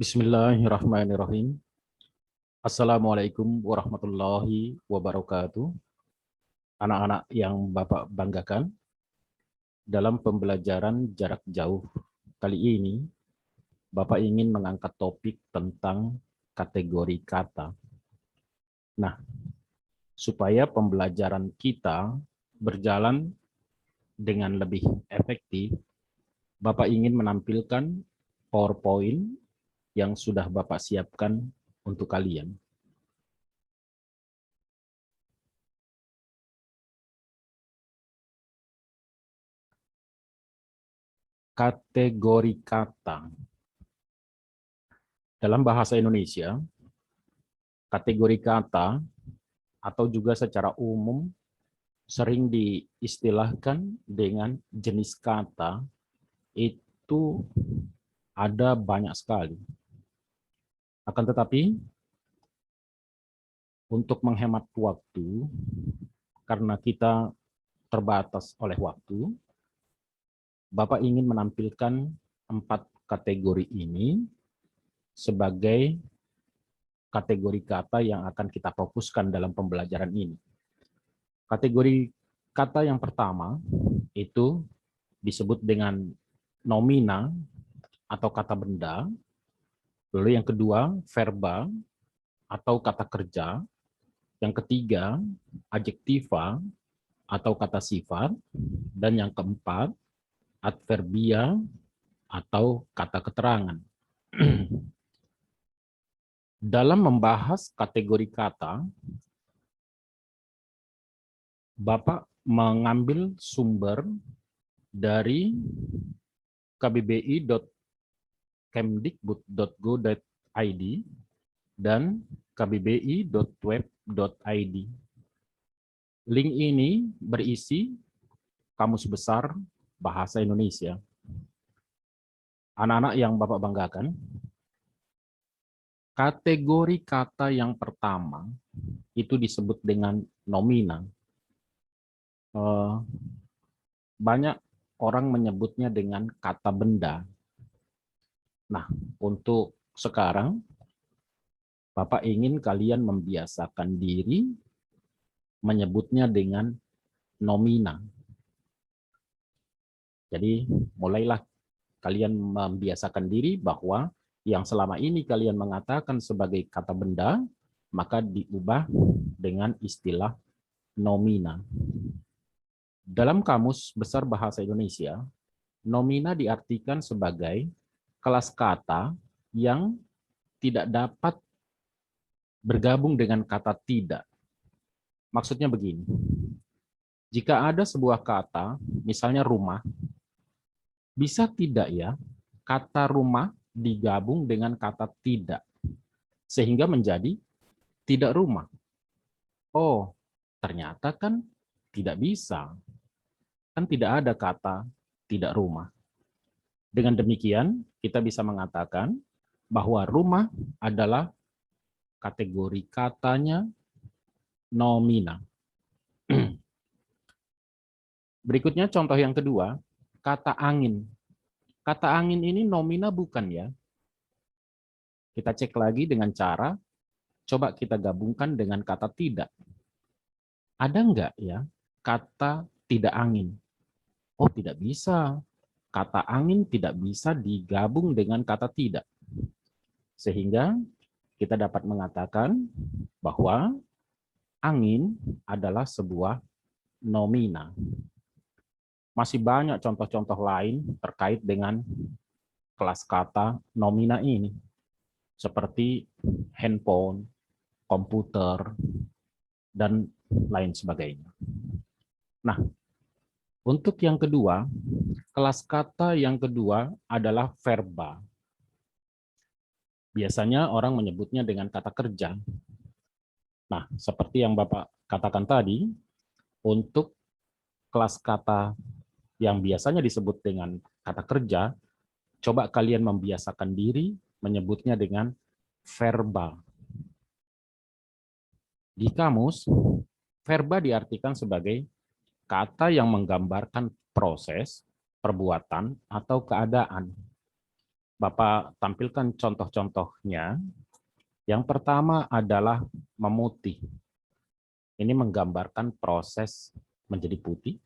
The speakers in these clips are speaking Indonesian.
Bismillahirrahmanirrahim. Assalamualaikum warahmatullahi wabarakatuh. Anak-anak yang Bapak banggakan, dalam pembelajaran jarak jauh kali ini, Bapak ingin mengangkat topik tentang kategori kata. Nah, supaya pembelajaran kita berjalan dengan lebih efektif, Bapak ingin menampilkan PowerPoint yang sudah Bapak siapkan untuk kalian. Kategori kata. Dalam bahasa Indonesia, kategori kata atau juga secara umum sering diistilahkan dengan jenis kata itu ada banyak sekali. Akan tetapi, untuk menghemat waktu, karena kita terbatas oleh waktu, Bapak ingin menampilkan 4 kategori ini sebagai kategori kata yang akan kita fokuskan dalam pembelajaran ini. Kategori kata yang pertama itu disebut dengan nomina atau kata benda. Lalu yang kedua, verba atau kata kerja. Yang ketiga, adjektiva atau kata sifat. Dan yang keempat, adverbia atau kata keterangan. Dalam membahas kategori kata, Bapak mengambil sumber dari kbbi.kemdikbud.go.id dan kbbi.web.id. Link ini berisi Kamus Besar Bahasa Indonesia. Anak-anak yang Bapak banggakan, kategori kata yang pertama itu disebut dengan nomina. Banyak orang menyebutnya dengan kata benda. Nah, untuk sekarang, Bapak ingin kalian membiasakan diri menyebutnya dengan nomina. Jadi, mulailah kalian membiasakan diri bahwa yang selama ini kalian mengatakan sebagai kata benda, maka diubah dengan istilah nomina. Dalam Kamus Besar Bahasa Indonesia, nomina diartikan sebagai kelas kata yang tidak dapat bergabung dengan kata tidak. Maksudnya begini, jika ada sebuah kata, misalnya rumah, bisa tidak ya kata rumah digabung dengan kata tidak, sehingga menjadi tidak rumah. Oh, ternyata kan tidak bisa. Kan tidak ada kata tidak rumah. Dengan demikian, kita bisa mengatakan bahwa rumah adalah kategori katanya nomina. Berikutnya contoh yang kedua, kata angin. Kata angin ini nomina bukan ya? Kita cek lagi dengan cara, coba kita gabungkan dengan kata tidak. Ada enggak ya kata tidak angin? Oh, tidak bisa. Kata angin tidak bisa digabung dengan kata tidak. Sehingga kita dapat mengatakan bahwa angin adalah sebuah nomina. Masih banyak contoh-contoh lain terkait dengan kelas kata nomina ini, seperti handphone, komputer, dan lain sebagainya. Nah, untuk yang kedua, kelas kata yang kedua adalah verba. Biasanya orang menyebutnya dengan kata kerja. Nah, seperti yang Bapak katakan tadi, untuk kelas kata yang biasanya disebut dengan kata kerja, coba kalian membiasakan diri menyebutnya dengan verba. Di kamus, verba diartikan sebagai kata yang menggambarkan proses, perbuatan, atau keadaan. Bapak tampilkan contoh-contohnya. Yang pertama adalah memutih. Ini menggambarkan proses menjadi putih,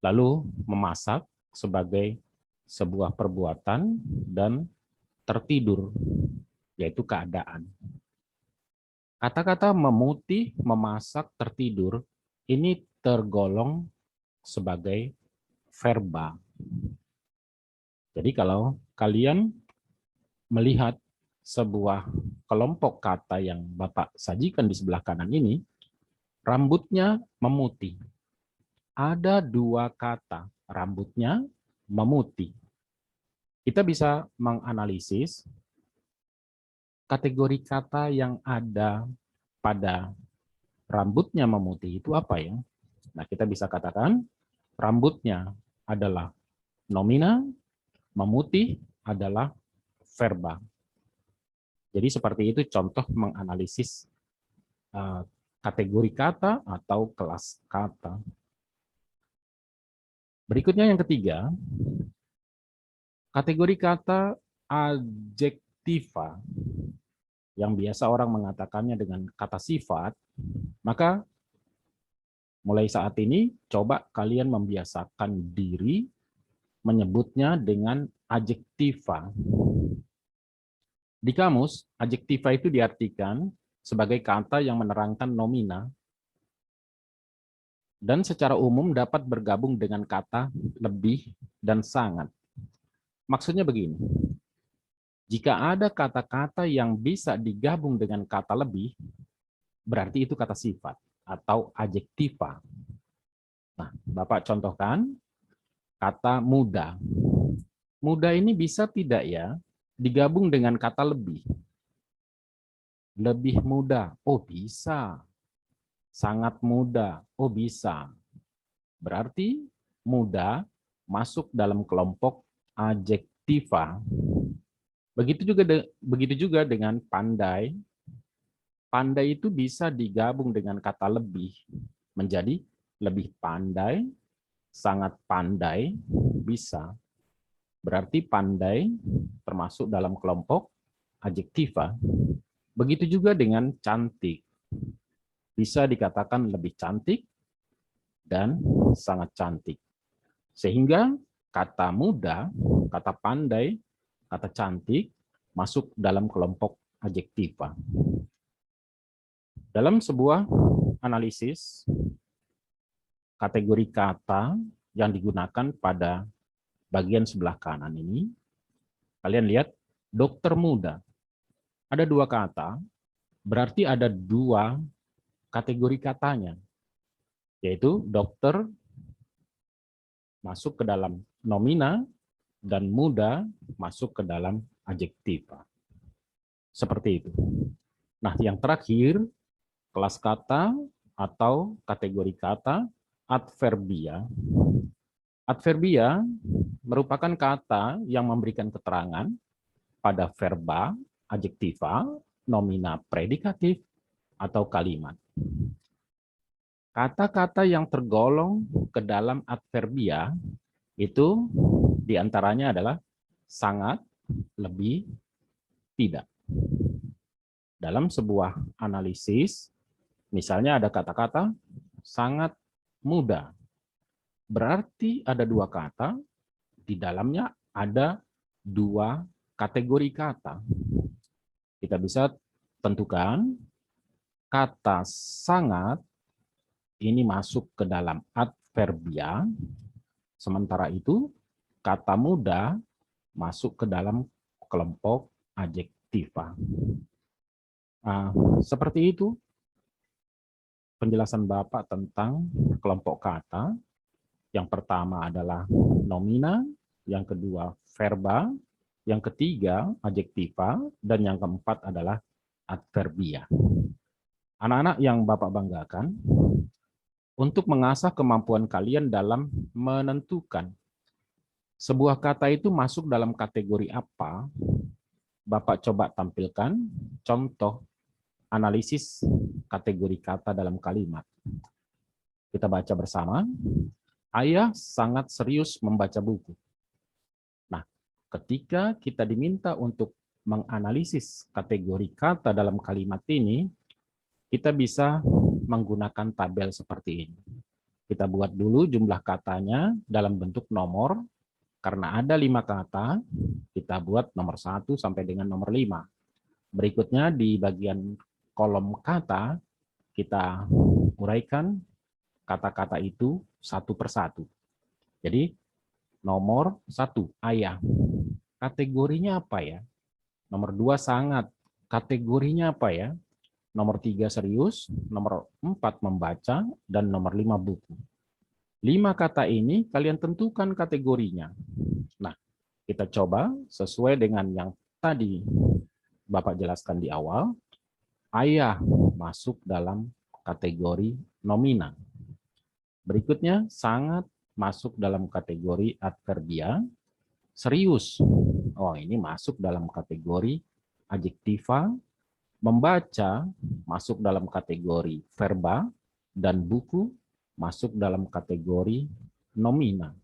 lalu memasak sebagai sebuah perbuatan, dan tertidur, yaitu keadaan. Kata-kata memutih, memasak, tertidur, ini tergolong sebagai verba. Jadi kalau kalian melihat sebuah kelompok kata yang Bapak sajikan di sebelah kanan ini, rambutnya memutih. Ada dua kata, rambutnya memutih. Kita bisa menganalisis kategori kata yang ada pada rambutnya memutih itu apa ya? Nah, kita bisa katakan rambutnya adalah nomina, memutih adalah verba. Jadi seperti itu contoh menganalisis kategori kata atau kelas kata. Berikutnya yang ketiga, kategori kata adjektiva, yang biasa orang mengatakannya dengan kata sifat, maka mulai saat ini coba kalian membiasakan diri menyebutnya dengan adjektiva. Di kamus, adjektiva itu diartikan sebagai kata yang menerangkan nomina dan secara umum dapat bergabung dengan kata lebih dan sangat. Maksudnya begini, jika ada kata-kata yang bisa digabung dengan kata lebih, berarti itu kata sifat atau adjektiva. Nah, Bapak contohkan kata muda. Muda ini bisa tidak ya digabung dengan kata lebih? Lebih muda, oh bisa. Sangat muda, oh bisa. Berarti muda masuk dalam kelompok adjektiva. Begitu juga dengan pandai. Pandai itu bisa digabung dengan kata lebih menjadi lebih pandai, sangat pandai, bisa. Berarti pandai termasuk dalam kelompok adjektiva. Begitu juga dengan cantik. Bisa dikatakan lebih cantik dan sangat cantik. Sehingga kata muda, kata pandai, kata cantik masuk dalam kelompok adjektiva. Dalam sebuah analisis kategori kata yang digunakan pada bagian sebelah kanan ini, kalian lihat dokter muda. Ada dua kata, berarti ada dua kategori katanya, yaitu dokter masuk ke dalam nomina dan muda masuk ke dalam adjektiva. Seperti itu. Nah, yang terakhir, kelas kata atau kategori kata adverbia. Adverbia merupakan kata yang memberikan keterangan pada verba, adjektiva, nomina predikatif, atau kalimat. Kata-kata yang tergolong ke dalam adverbia itu diantaranya adalah sangat, lebih, tidak. Dalam sebuah analisis, misalnya ada kata-kata sangat muda. Berarti ada dua kata, di dalamnya ada dua kategori kata. Kita bisa tentukan kata sangat ini masuk ke dalam adverbia, sementara itu kata muda masuk ke dalam kelompok adjektiva. Nah, seperti itu penjelasan Bapak tentang kelompok kata. Yang pertama adalah nomina, yang kedua verba, yang ketiga adjektiva, dan yang keempat adalah adverbia. Anak-anak yang Bapak banggakan, untuk mengasah kemampuan kalian dalam menentukan sebuah kata itu masuk dalam kategori apa, Bapak coba tampilkan contoh analisis kategori kata dalam kalimat. Kita baca bersama. Ayah sangat serius membaca buku. Nah, ketika kita diminta untuk menganalisis kategori kata dalam kalimat ini, kita bisa menggunakan tabel seperti ini. Kita buat dulu jumlah katanya dalam bentuk nomor. Karena ada 5 kata, kita buat nomor 1 sampai dengan nomor 5. Berikutnya di bagian kolom kata, kita uraikan kata-kata itu satu persatu. Jadi nomor 1, ayah. Kategorinya apa ya? Nomor 2, sangat. Kategorinya apa ya? Nomor 3, serius. Nomor 4, membaca. Dan nomor 5, buku. 5 kata ini kalian tentukan kategorinya. Nah, kita coba sesuai dengan yang tadi Bapak jelaskan di awal. Ayah masuk dalam kategori nomina. Berikutnya, sangat masuk dalam kategori adverbial. Serius, oh ini masuk dalam kategori adjektiva. Membaca masuk dalam kategori verba. Dan buku masuk dalam kategori nomina.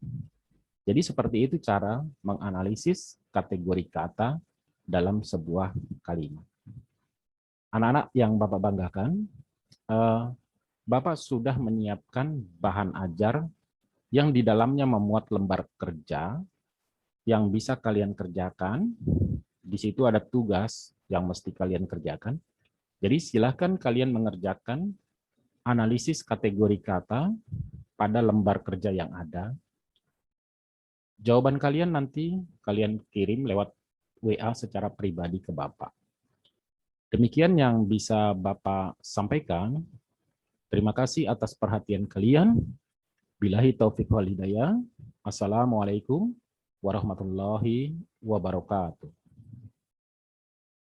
Jadi seperti itu cara menganalisis kategori kata dalam sebuah kalimat. Anak-anak yang Bapak banggakan, Bapak sudah menyiapkan bahan ajar yang di dalamnya memuat lembar kerja yang bisa kalian kerjakan. Di situ ada tugas yang mesti kalian kerjakan. Jadi silakan kalian mengerjakan analisis kategori kata pada lembar kerja yang ada. Jawaban kalian nanti kalian kirim lewat WA secara pribadi ke Bapak. Demikian yang bisa Bapak sampaikan. Terima kasih atas perhatian kalian. Billahi taufiq wal hidayah. Assalamualaikum warahmatullahi wabarakatuh.